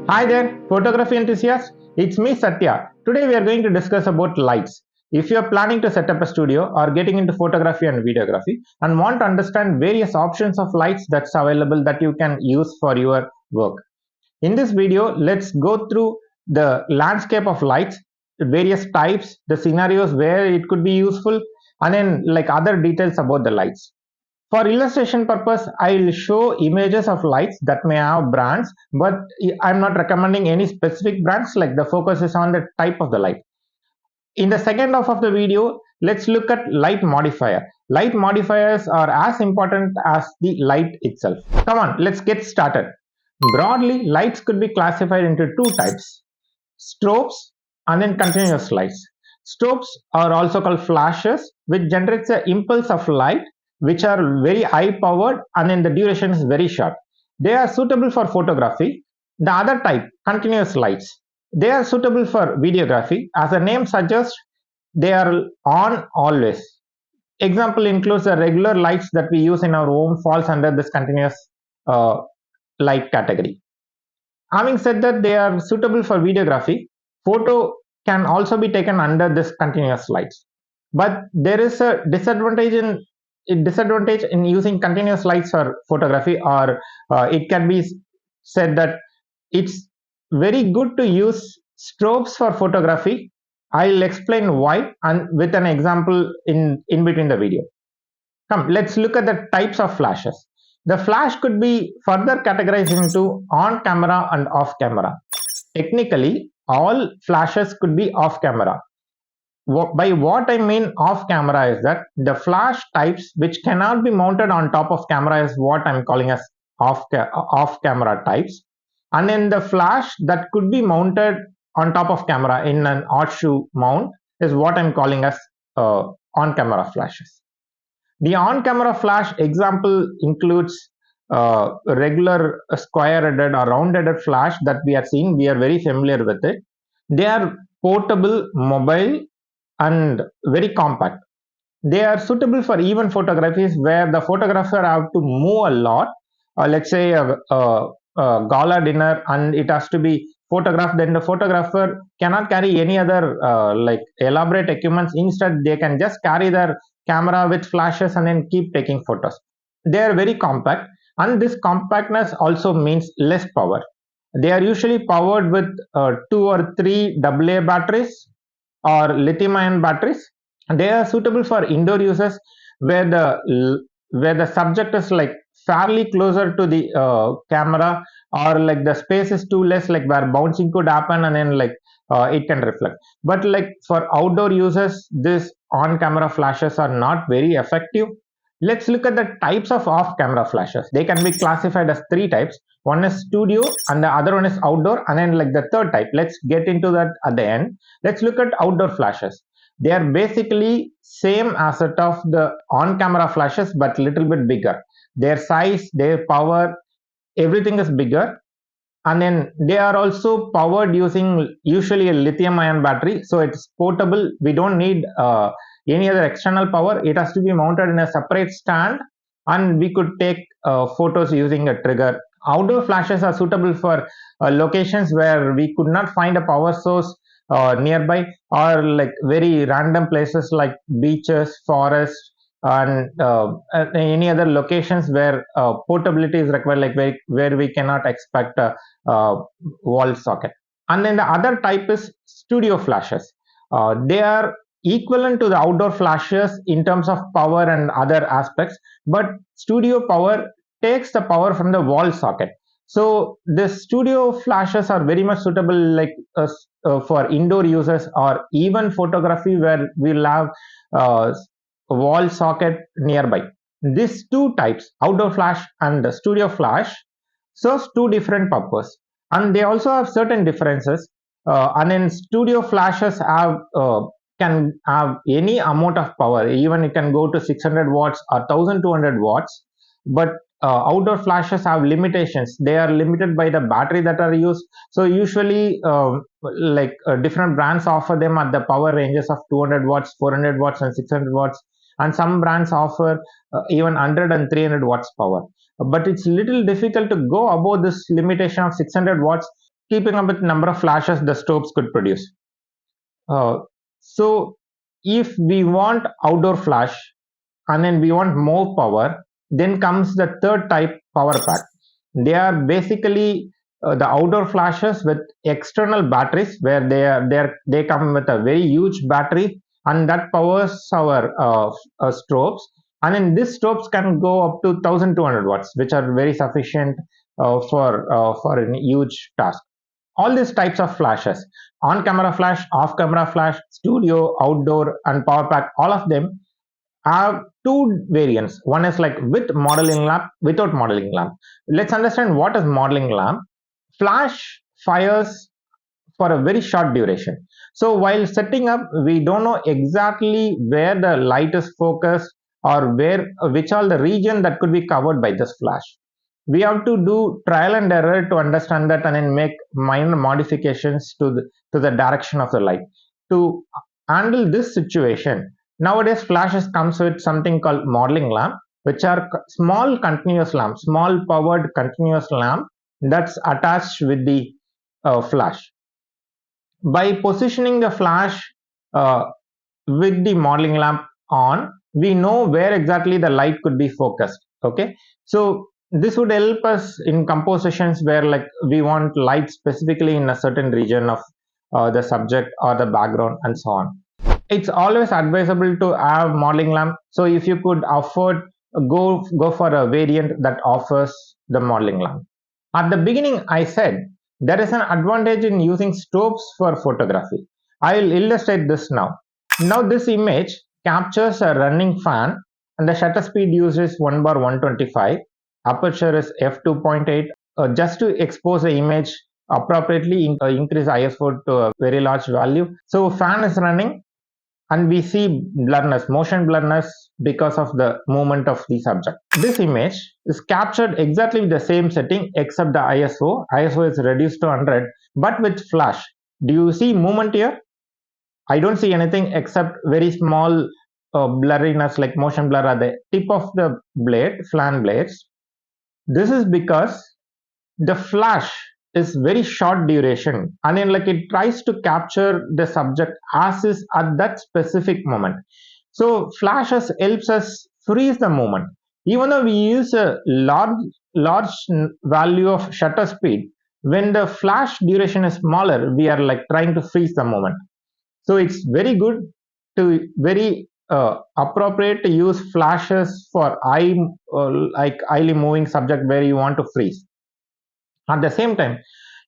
Hi there, photography enthusiasts. It's me Satya. Today we are going to discuss about lights. If you are planning to set up a studio or getting into photography and videography and want to understand various options of lights that's available that you can use for your work. In this video, let's go through the landscape of lights, various types, the scenarios where it could be useful, and then like other details about the lights. For illustration purpose, I'll show images of lights that may have brands, but I'm not recommending any specific brands, like the focus is on the type of the light. In the second half of the video, let's look at light modifier. Light modifiers are as important as the light itself. Come on, let's get started. Broadly, lights could be classified into two types: strobes and then continuous lights. Strobes are also called flashes, which generates an impulse of light which are very high powered and then the duration is very short. They are suitable for photography. The other type, continuous lights, they are suitable for videography. As the name suggests, they are on always. Example includes the regular lights that we use in our home falls under this continuous uh, light category. Having said that, they are suitable for videography. Photo can also be taken under this continuous lights, but there is a disadvantage in using continuous lights for photography, or it can be said that it's very good to use strobes for photography. I'll explain why and with an example in between the video. Come, let's look at the types of flashes. The flash could be further categorized into on camera and off camera. Technically, all flashes could be off camera. By what I mean off camera is that the flash types which cannot be mounted on top of camera is what I'm calling as off camera types. And then the flash that could be mounted on top of camera in an horseshoe mount is what I'm calling as on camera flashes. The on-camera flash example includes regular square-headed or round-headed flash that we are seeing. We are very familiar with it. They are portable, mobile, and very compact. They are suitable for even photographies where the photographer have to move a lot. Let's say a gala dinner and it has to be photographed, then the photographer cannot carry any other like elaborate equipments. Instead, they can just carry their camera with flashes and then keep taking photos. They are very compact, and this compactness also means less power. They are usually powered with 2 or 3 AA batteries or lithium ion batteries. They are suitable for indoor uses where the subject is like fairly closer to the camera, or like the space is too less, like where bouncing could happen and then like it can reflect. But like for outdoor uses, this on camera flashes are not very effective. Let's look at the types of off camera flashes. They can be classified as 3 types. One is studio and the other one is outdoor, and then like the third type, let's get into that at the end. Let's look at outdoor flashes. They are basically same as that of the on camera flashes but little bit bigger. Their size, their power, everything is bigger, and then they are also powered using usually a lithium ion battery, so it's portable. We don't need any other external power. It has to be mounted in a separate stand, and we could take photos using a trigger. Outdoor flashes are suitable for locations where we could not find a power source nearby, or like very random places like beaches, forests, and any other locations where portability is required, like where we cannot expect wall socket. And then the other type is studio flashes. They are equivalent to the outdoor flashes in terms of power and other aspects, but studio power takes the power from the wall socket. So the studio flashes are very much suitable, like for indoor users or even photography where we'll have wall socket nearby. These two types, outdoor flash and the studio flash, serves two different purposes, and they also have certain differences. And then studio flashes have can have any amount of power, even it can go to 600 watts or 1200 watts. But outdoor flashes have limitations. They are limited by the battery that are used. So usually different brands offer them at the power ranges of 200 watts, 400 watts, and 600 watts, and some brands offer even 100 and 300 watts power. But it's little difficult to go above this limitation of 600 watts. keeping up with number of flashes the strobes could produce. Uh, so if we want outdoor flash and then we want more power, then comes the third type, power pack. They are basically the outdoor flashes with external batteries, where they come with a very huge battery, and that powers our strobes. And then these strobes can go up to 1200 watts, which are very sufficient for a huge task. All these types of flashes, on camera flash, off camera flash, studio, outdoor, and power pack, all of them have two variants. One is like with modeling lamp, without modeling lamp. Let's understand what is modeling lamp. Flash fires for a very short duration. So while setting up, we don't know exactly where the light is focused, or where which are the region that could be covered by this flash. We have to do trial and error to understand that, and then make minor modifications to the direction of the light to handle this situation. Nowadays flashes comes with something called modeling lamp, which are small continuous lamp, small powered continuous lamp that's attached with the flash. By positioning the flash uh, with the modeling lamp on, we know where exactly the light could be focused. Okay, so this would help us in compositions where like we want light specifically in a certain region of the subject or the background and so on. It's always advisable to have modeling lamp, so if you could afford, go for a variant that offers the modeling lamp. At the beginning I said there is an advantage in using strobes for photography. I'll illustrate this now. Now this image captures a running fan, and the shutter speed used is 1 bar 125, aperture is f2.8. Just to expose the image appropriately, increase ISO to a very large value. So fan is running, and we see blurriness, motion blurriness, because of the movement of the subject. This image is captured exactly with the same setting except the ISO. ISO is reduced to 100, but with flash. Do you see movement here? I don't see anything except very small blurriness, like motion blur at the tip of the blade, flan blades. This is because the flash is very short duration, and then like it tries to capture the subject as is at that specific moment. So flashes helps us freeze the moment. Even though we use a large value of shutter speed, when the flash duration is smaller, we are like trying to freeze the moment. So it's very good to very appropriate to use flashes for like highly moving subject where you want to freeze. At the same time,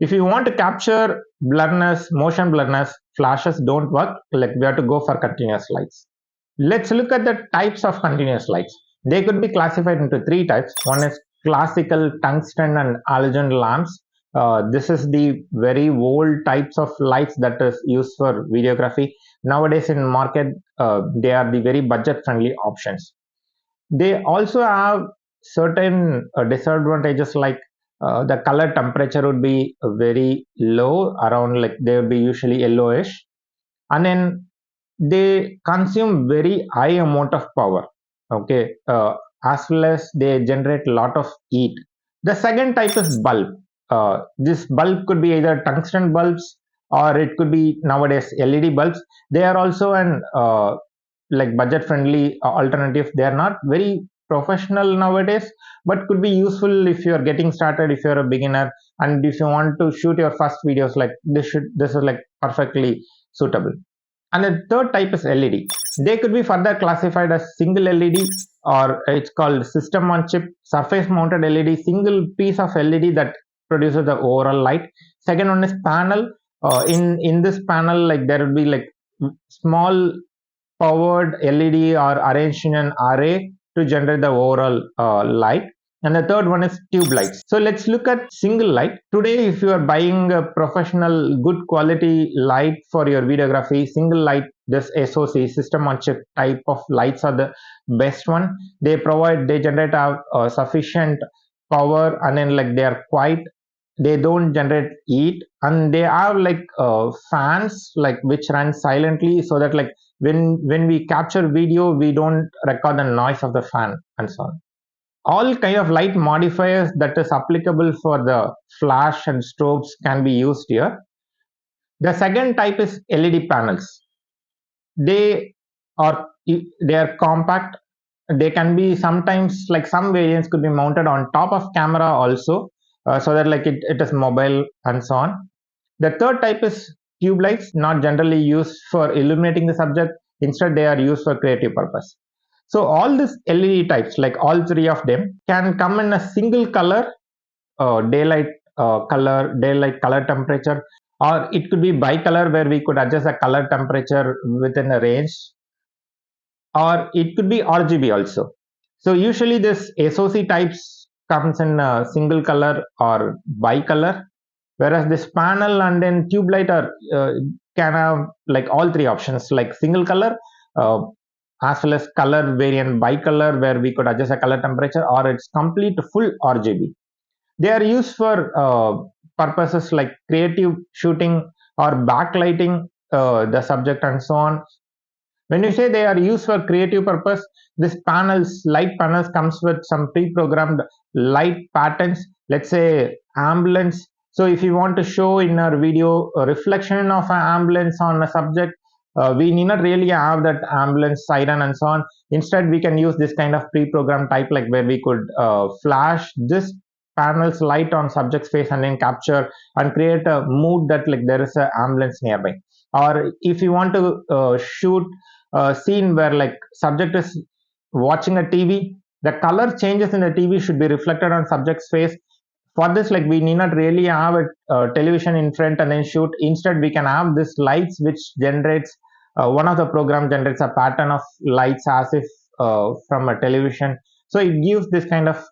if you want to capture blurriness, motion blurriness, flashes don't work. Like we have to go for continuous lights. Let's look at the types of continuous lights. They could be classified into three types. One is classical tungsten and halogen lamps. This is the very old types of lights that is used for videography. Nowadays in market, they are the very budget friendly options. They also have certain disadvantages, like the color temperature would be very low, around like they would be usually yellowish, and then they consume very high amount of power. Okay, as well as they generate a lot of heat. The second type is bulb. This bulb could be either tungsten bulbs, or it could be nowadays LED bulbs. They are also an like budget friendly alternative. They are not very professional nowadays, but could be useful if you are getting started, if you are a beginner, and if you want to shoot your first videos, like this is like perfectly suitable. And the third type is LED. They could be further classified as single LED, or it's called system on chip, surface mounted LED, single piece of LED that produces the overall light. Second one is panel. In this panel, like there will be like small powered LED are arranged in an array to generate the overall light. And the third one is tube lights. So let's look at single light. Today, if you are buying a professional good quality light for your videography, single light, this SoC, system on chip type of lights are the best one. They generate sufficient power, and then like they are quite, they don't generate heat, and they have like fans like which run silently, so that like when we capture video, we don't record the noise of the fan and so on. all kind of light modifiers that is applicable for the flash and strobes can be used here. The second type is LED panels. They are compact. They can be sometimes, like some variants could be mounted on top of camera also, so that like it is mobile and so on. The third type is tube lights, not generally used for illuminating the subject. Instead, they are used for creative purpose. So all these LED types, like all three of them, can come in a single color, daylight color temperature, or it could be bicolor where we could adjust the color temperature within a range, or it could be RGB also. So usually this SOC types comes in a single color or bicolor, whereas this panel and then tube light are can have like all three options, like single color, uh, as well as color variant bicolor where we could adjust the color temperature, or it's complete full RGB. They are used for purposes like creative shooting or backlighting the subject and so on. When you say they are used for creative purpose, this light panels comes with some pre-programmed light patterns. Let's say ambulance. So if you want to show in our video a reflection of an ambulance on a subject, we need not really have that ambulance siren and so on. Instead, we can use this kind of pre-programmed type, like where we could flash this panel's light on subject's face and then capture and create a mood that like there is an ambulance nearby. Or if you want to shoot a scene where like subject is watching a TV, the color changes in the TV should be reflected on subject's face. For this, like we need not really have a television in front and then shoot. Instead, we can have this lights which generates one of the program generates a pattern of lights as if from a television. So it gives this kind of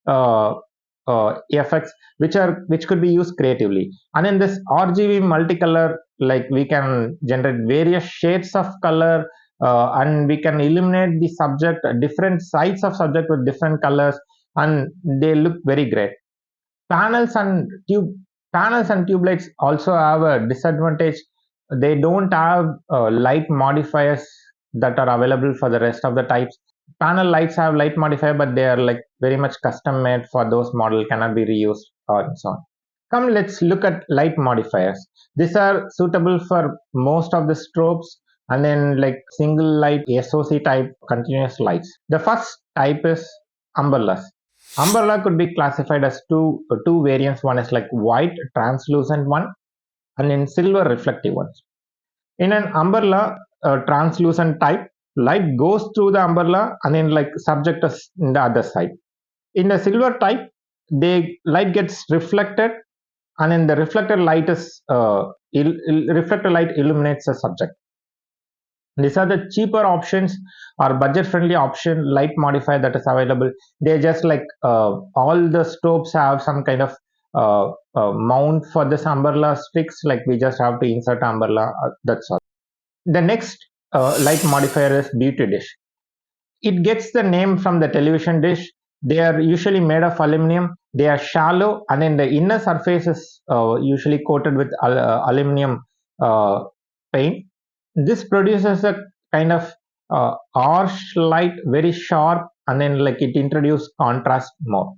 uh, effects which could be used creatively. And in this RGB multicolor, like we can generate various shades of color, and we can illuminate the subject, different sides of subject with different colors, and they look very great. Panels and tube Panels and tube lights also have a disadvantage. They don't have light modifiers that are available for the rest of the types. Panel lights have light modifier, but they are like very much custom made for those model, cannot be reused or so on. Come, let's look at light modifiers. These are suitable for most of the strobes and then like single light SOC type continuous lights. The first type is umbrellas. Umbrella could be classified as two variants. One is like white translucent one, and then silver reflective ones. In an umbrella translucent type, light goes through the umbrella and then like subject is in the other side. In the silver type, the light gets reflected, and then the reflected light illuminates the subject. These are the cheaper options or budget friendly option light modifier that is available. They just like all the strobes have some kind of mount for this umbrella sticks, like we just have to insert umbrella, that's all. The next light modifier is beauty dish. It gets the name from the television dish. They are usually made of aluminum. They are shallow, and then the inner surface is usually coated with aluminum paint. This produces a kind of harsh light, very sharp, and then like it introduces contrast more.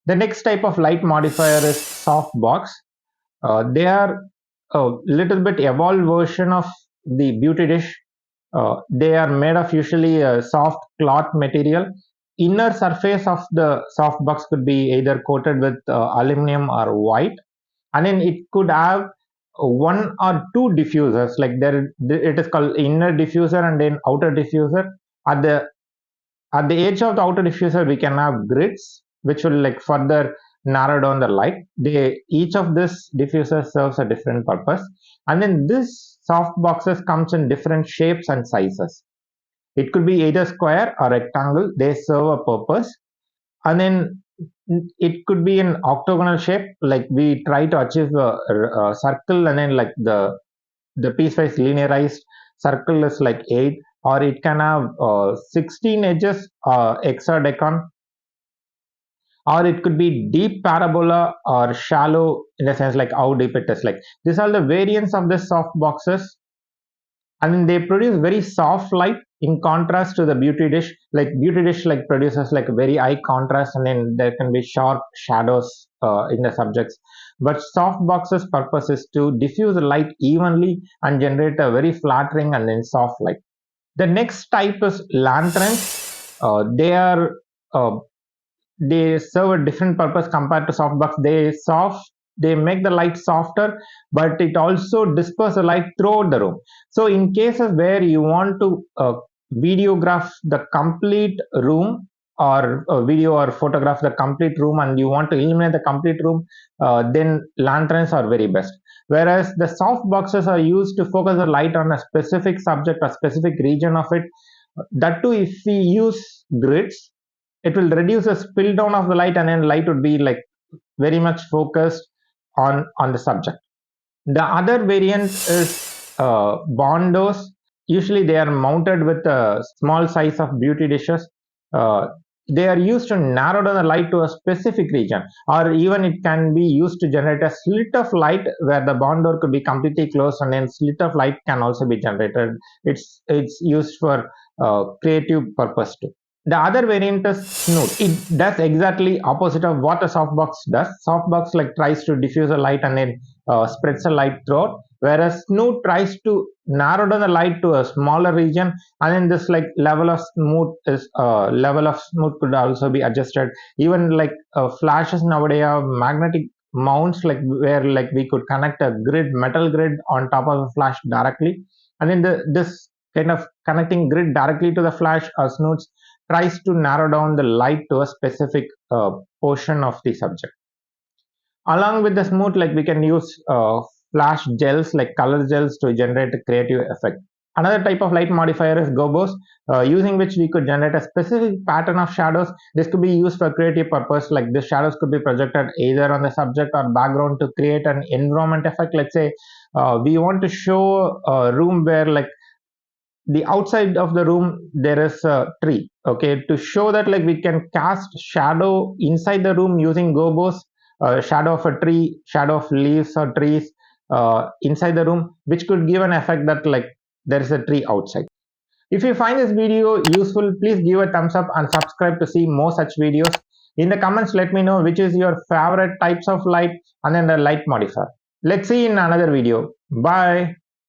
The next type of light modifier is softbox. They are a little bit evolved version of the beauty dish. They are made of usually a soft cloth material. Inner surface of the softbox could be either coated with aluminum or white, and then it could have one or two diffusers. Like it is called inner diffuser and then outer diffuser. At the edge of the outer diffuser, we can have grids, which will like further narrow down the light. Each of this diffuser serves a different purpose, and then this soft boxes comes in different shapes and sizes. It could be either square or rectangle. They serve a purpose, and then it could be an octagonal shape. Like we try to achieve a circle, and then like the piecewise linearized circle is like 8, or it can have 16 edges hexadecan, or it could be deep parabola or shallow in the sense like how deep it is. Like these are the variants of the soft boxes, and they produce very soft light in contrast to the beauty dish. Like beauty dish like produces like very high contrast, and then there can be sharp shadows in the subjects. But softbox's purpose is to diffuse the light evenly and generate a very flattering and then soft light. The next type is lanterns. Uh, they serve a different purpose compared to softbox. They make the light softer, but it also disperse the light throughout the room. So in cases where you want to videograph the complete room, or video or photograph the complete room, and you want to illuminate the complete room, then lanterns are very best. Whereas the soft boxes are used to focus the light on a specific subject, a specific region of it. That too, if we use grids, it will reduce the spill down of the light, and then light would be like very much focused on the subject. The other variant is bondos. Usually they are mounted with a small size of beauty dishes. uh, they are used to narrow down the light to a specific region, or even it can be used to generate a slit of light where the bond door could be completely closed, and then slit of light can also be generated. It's used for creative purpose too. The other variant is snoot. It does exactly opposite of what a softbox does. Softbox like tries to diffuse the light and then spreads the light throughout, whereas snoot tries to narrow down the light to a smaller region, and then this like level of snoot could also be adjusted. Even like flashes nowadays have magnetic mounts, like where like we could connect a metal grid on top of a flash directly, and then this kind of connecting grid directly to the flash or snoots tries to narrow down the light to a specific portion of the subject. Along with the smooth, like we can use flash gels, like color gels, to generate a creative effect. Another type of light modifier is gobos, using which we could generate a specific pattern of shadows. This could be used for creative purpose, like the shadows could be projected either on the subject or background to create an environment effect. Let's say we want to show a room where like the outside of the room there is a tree. Okay, to show that like we can cast shadow inside the room using gobos, shadow of a tree, shadow of leaves or trees inside the room, which could give an effect that like there is a tree outside. If you find this video useful, please give a thumbs up and subscribe to see more such videos. In the comments, let me know which is your favorite types of light and then the light modifier. Let's see in another video. Bye.